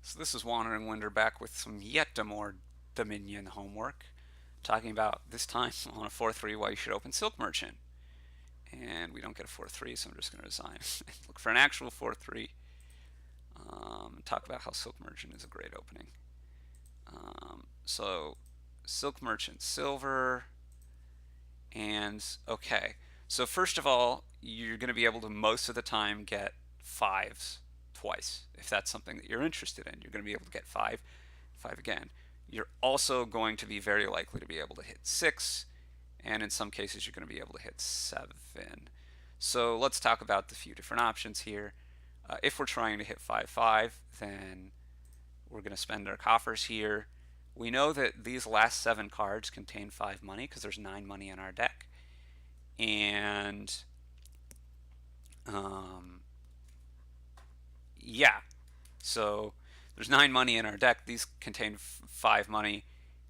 So this is Wandering Winder back with some yet more Dominion homework, talking about this time on a 4-3 why you should open Silk Merchant. And we don't get a 4-3, so I'm just going to resign. Look for an actual 4-3. Talk about how Silk Merchant is a great opening. So Silk Merchant Silver, and okay. So first of all, you're going to be able to most of the time get fives twice if that's something that you're interested in. You're going to be able to get five, five again. You're also going to be very likely to be able to hit six, and in some cases you're going to be able to hit seven. So let's talk about the few different options here. If we're trying to hit 5-5, then we're going to spend our coffers here. We know that these last 7 cards contain 5 money because there's 9 money in our deck. And um, yeah, so there's 9 money in our deck. These contain 5 money.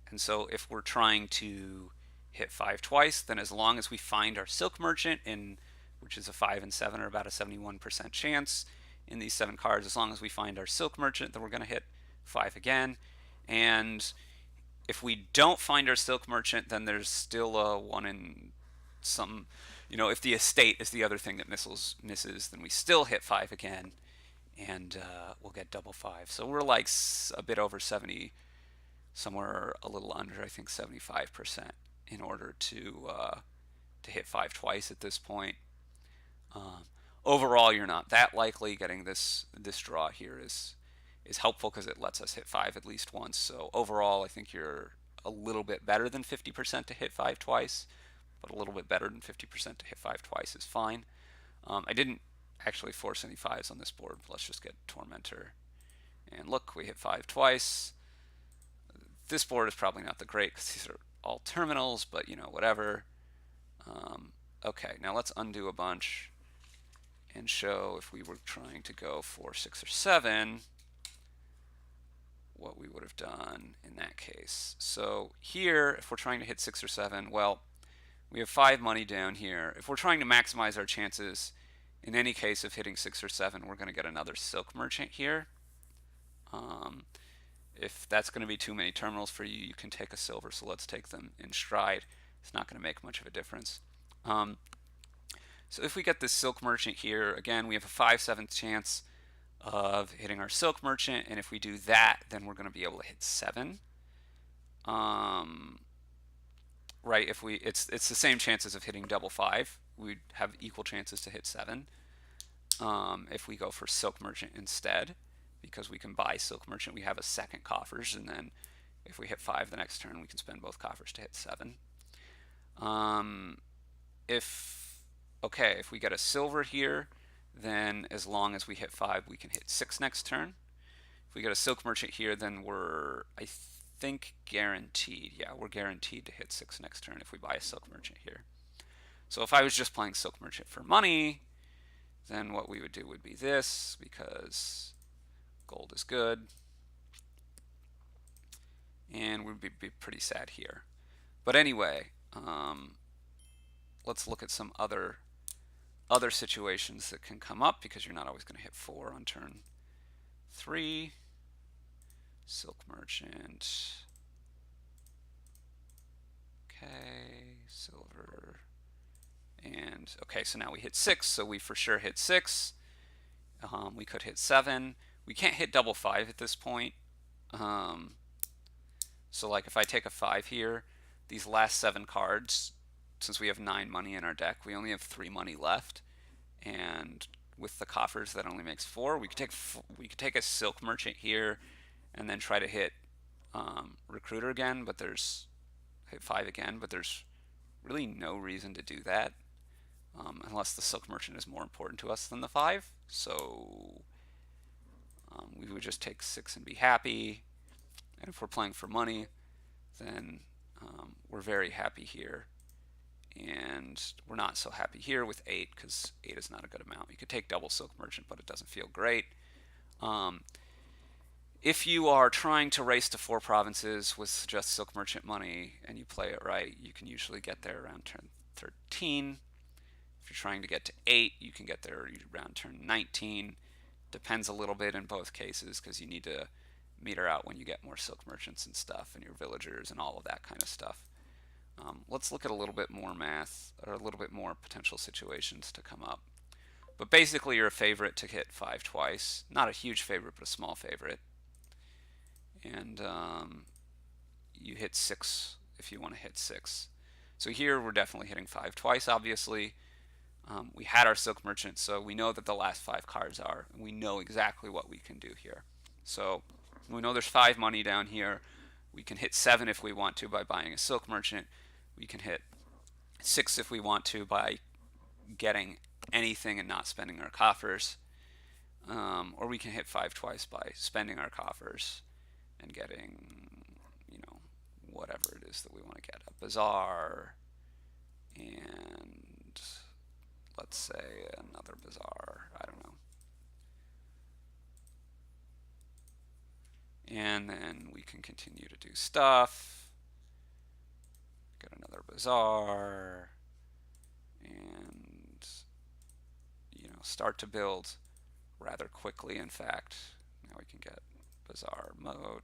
And so if we're trying to hit 5 twice, then as long as we find our Silk Merchant, which is a 5 and 7 are about a 71% chance in these 7 cards, as long as we find our Silk Merchant, then we're going to hit 5 again. And if we don't find our Silk Merchant, then there's still a 1 in some, if the estate is the other thing that misses, then we still hit 5 again, and we'll get double 5. So we're like a bit over 70, somewhere a little under, I think 75% in order to hit 5 twice at this point. Um, Overall, you're not that likely. Getting this draw here is helpful because it lets us hit 5 at least once. So overall, I think you're a little bit better than 50% to hit 5 twice, but a little bit better than 50% to hit 5 twice is fine. I didn't actually force any 5s on this board. Let's just get Tormentor. And look, we hit 5 twice. This board is probably not the great because these are all terminals, but whatever. Okay, now let's undo a bunch and show if we were trying to go for 6 or 7, what we would have done in that case. So here, if we're trying to hit 6 or 7, well, we have 5 money down here. If we're trying to maximize our chances, in any case of hitting 6 or 7, we're going to get another Silk Merchant here. If that's going to be too many terminals for you, you can take a silver, so let's take them in stride. It's not going to make much of a difference. So if we get this Silk Merchant here, again, we have a 5/7 chance of hitting our Silk Merchant, and if we do that, then we're going to be able to hit 7. Right, it's the same chances of hitting double 5. We'd have equal chances to hit 7 if we go for Silk Merchant instead, because we can buy Silk Merchant. We have a second coffers, and then if we hit 5 the next turn, we can spend both coffers to hit 7. If we get a silver here, then as long as we hit 5, we can hit 6 next turn. If we get a Silk Merchant here, then we're, I think, guaranteed. Yeah, we're guaranteed to hit 6 next turn if we buy a Silk Merchant here. So if I was just playing Silk Merchant for money, then what we would do would be this, because gold is good. And we'd be pretty sad here. But anyway, let's look at some other situations that can come up, because you're not always going to hit 4 on turn 3. Silk Merchant. Okay, silver. And okay, so now we hit 6, so we for sure hit 6. We could hit 7. We can't hit double 5 at this point. So like if I take a 5 here, these last 7 cards, since we have 9 money in our deck, we only have 3 money left. And with the coffers, that only makes 4. We could take a Silk Merchant here and then try to hit Recruiter again, but hit 5 again, but there's really no reason to do that unless the Silk Merchant is more important to us than the 5. So we would just take 6 and be happy. And if we're playing for money, then we're very happy here. And we're not so happy here with 8, because 8 is not a good amount. You could take double Silk Merchant, but it doesn't feel great. If you are trying to race to 4 provinces with just Silk Merchant money and you play it right, you can usually get there around turn 13. If you're trying to get to 8, you can get there around turn 19. Depends a little bit in both cases, because you need to meter out when you get more silk merchants and stuff and your villagers and all of that kind of stuff. Let's look at a little bit more math, or a little bit more potential situations to come up. But basically, you're a favorite to hit 5 twice. Not a huge favorite, but a small favorite. And you hit 6 if you want to hit 6. So here we're definitely hitting 5 twice, obviously. We had our Silk Merchant, so we know that the last 5 cards are, and we know exactly what we can do here. So we know there's 5 money down here. We can hit 7 if we want to by buying a Silk Merchant. We can hit 6 if we want to by getting anything and not spending our coffers. Or we can hit 5 twice by spending our coffers and getting, whatever it is that we want to get. A Bazaar, and let's say another Bazaar. I don't know. And then we can continue to do stuff. Get another Bazaar. And, start to build rather quickly, in fact. Now we can get Bazaar Moat.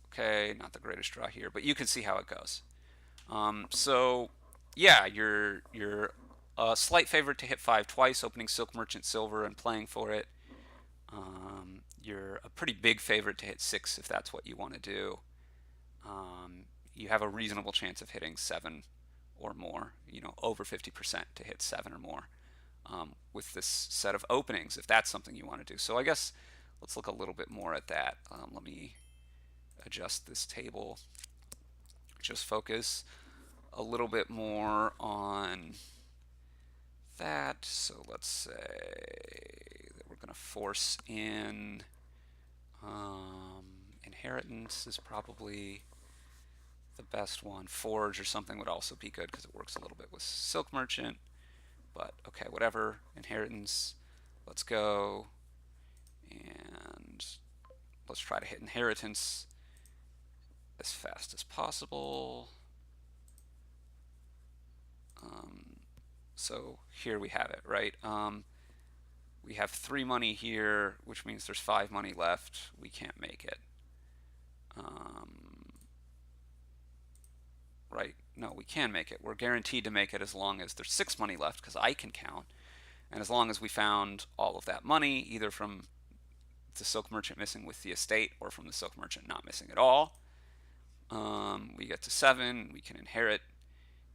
Okay, not the greatest draw here, but you can see how it goes. So, yeah, you're a slight favorite to hit 5 twice, opening Silk Merchant Silver and playing for it. You're a pretty big favorite to hit 6 if that's what you want to do. You have a reasonable chance of hitting 7 or more, over 50% to hit 7 or more with this set of openings, if that's something you want to do. So I guess let's look a little bit more at that. Let me adjust this table. Just focus a little bit more on that. So let's say that we're going to force in inheritance is probably the best one. Forge or something would also be good because it works a little bit with Silk Merchant. But okay, whatever. Inheritance. Let's go. And let's try to hit inheritance as fast as possible. So here we have it, right? We have 3 money here, which means there's 5 money left. We can't make it. Right? No, we can make it. We're guaranteed to make it as long as there's 6 money left, because I can count. And as long as we found all of that money, either from the Silk Merchant missing with the estate or from the Silk Merchant not missing at all, we get to 7. We can inherit,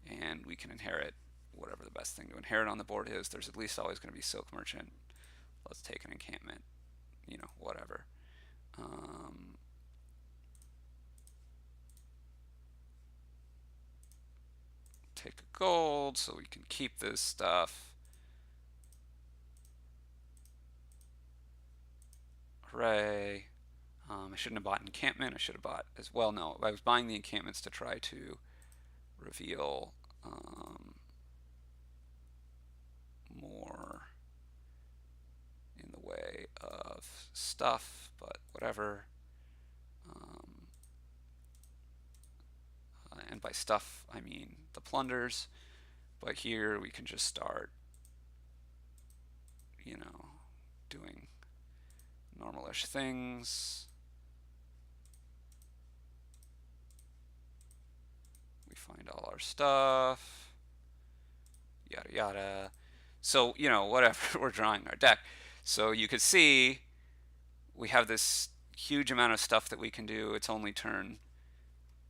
and we can inherit whatever the best thing to inherit on the board is. There's at least always going to be Silk Merchant. Let's take an encampment, whatever. Take a gold so we can keep this stuff. Hooray. I shouldn't have bought encampment. I should have bought as well. No, I was buying the encampments to try to reveal more in the way of stuff, but whatever. And by stuff, I mean the plunders. But here we can just start, doing normalish things. We find all our stuff, yada yada. So, whatever, we're drawing our deck. So you could see we have this huge amount of stuff that we can do. It's only turn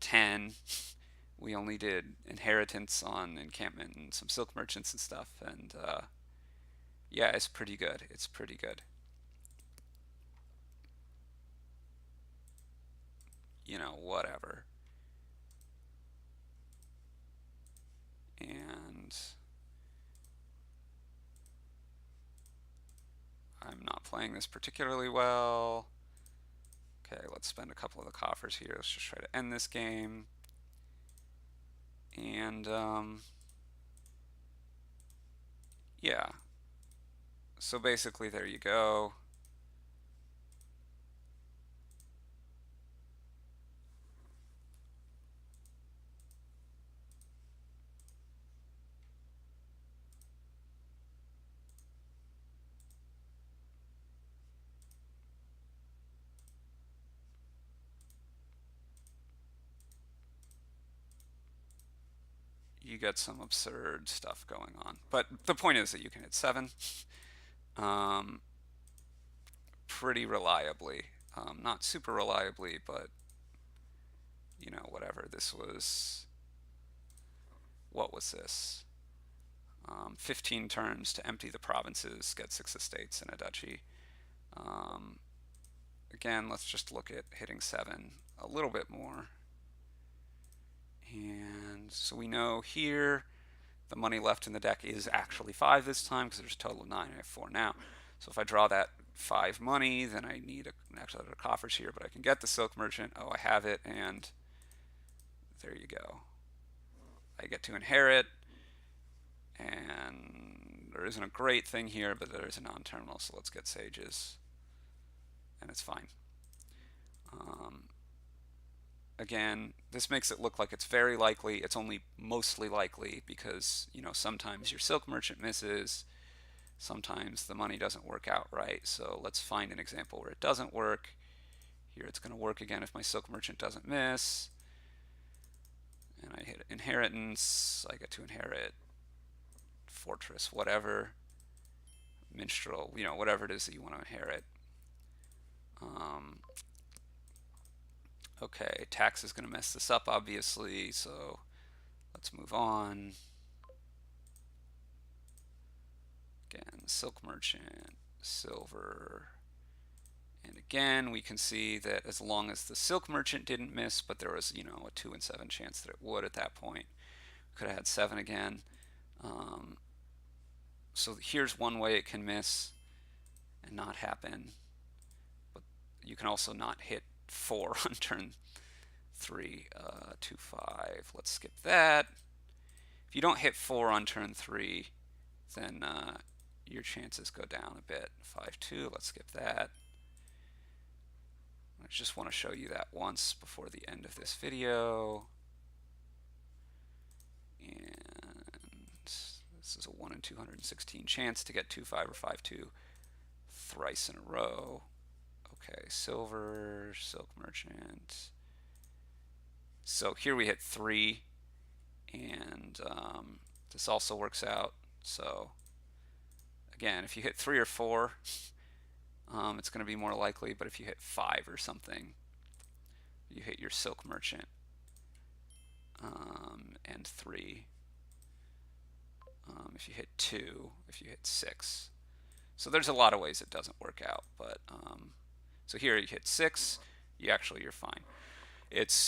10. We only did inheritance on encampment and some Silk Merchants and stuff. And yeah, it's pretty good. It's pretty good. Whatever. And I'm not playing this particularly well. Okay, let's spend a couple of the coffers here. Let's just try to end this game. And yeah. So basically, there you go. you get some absurd stuff going on. But the point is that you can hit 7 um, pretty reliably. Not super reliably, but whatever. This was, what was this? 15 turns to empty the provinces, get 6 estates and a duchy. Um, Again, let's just look at hitting 7 a little bit more. And so we know here the money left in the deck is actually 5 this time because there's a total of 9. I have 4 now. So if I draw that 5 money, then I need actually there are coffers here, but I can get the Silk Merchant. Oh, I have it, and there you go. I get to inherit, and there isn't a great thing here, but there is a non-terminal, so let's get Sages, and it's fine. Again, this makes it look like it's very likely. It's only mostly likely because, sometimes your Silk Merchant misses, sometimes the money doesn't work out right. So let's find an example where it doesn't work. Here it's going to work again if my Silk Merchant doesn't miss. And I hit inheritance. I get to inherit fortress, whatever, minstrel, whatever it is that you want to inherit. Okay, tax is going to mess this up, obviously, so let's move on. Again, Silk Merchant, silver. And again, we can see that as long as the Silk Merchant didn't miss, but there was, a 2 in 7 chance that it would at that point. Could have had 7 again. So here's one way it can miss and not happen. But you can also not hit 4 on turn 3, 2, 5. Let's skip that. If you don't hit 4 on turn 3, then your chances go down a bit. 5, 2, let's skip that. I just want to show you that once before the end of this video. And this is a 1 in 216 chance to get 2, 5, or 5, 2 thrice in a row. Okay, silver, Silk Merchant. So here we hit 3, and this also works out. So again, if you hit 3 or 4, it's going to be more likely, but if you hit 5 or something, you hit your Silk Merchant, and 3. If you hit 2, if you hit 6. So there's a lot of ways it doesn't work out, but so here you hit 6, you're fine.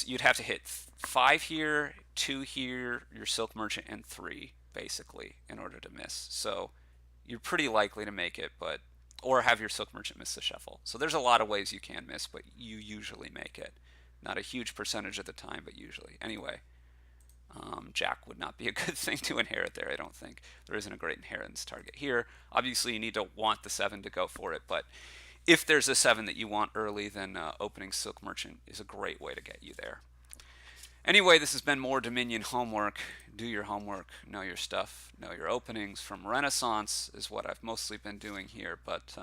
You'd have to hit 5 here, 2 here, your Silk Merchant, and 3 basically in order to miss. So you're pretty likely to make it, or have your Silk Merchant miss the shuffle. So there's a lot of ways you can miss, but you usually make it. Not a huge percentage of the time, but usually. Anyway, Jack would not be a good thing to inherit there, I don't think. There isn't a great inheritance target here. Obviously, you need to want the 7 to go for it, but if there's a 7 that you want early, then opening Silk Merchant is a great way to get you there. Anyway, this has been more Dominion homework. Do your homework, know your stuff, know your openings. From Renaissance is what I've mostly been doing here, but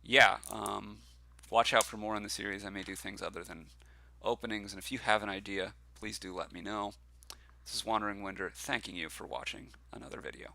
yeah, watch out for more in the series. I may do things other than openings, and if you have an idea, please do let me know. This is Wandering Winder, thanking you for watching another video.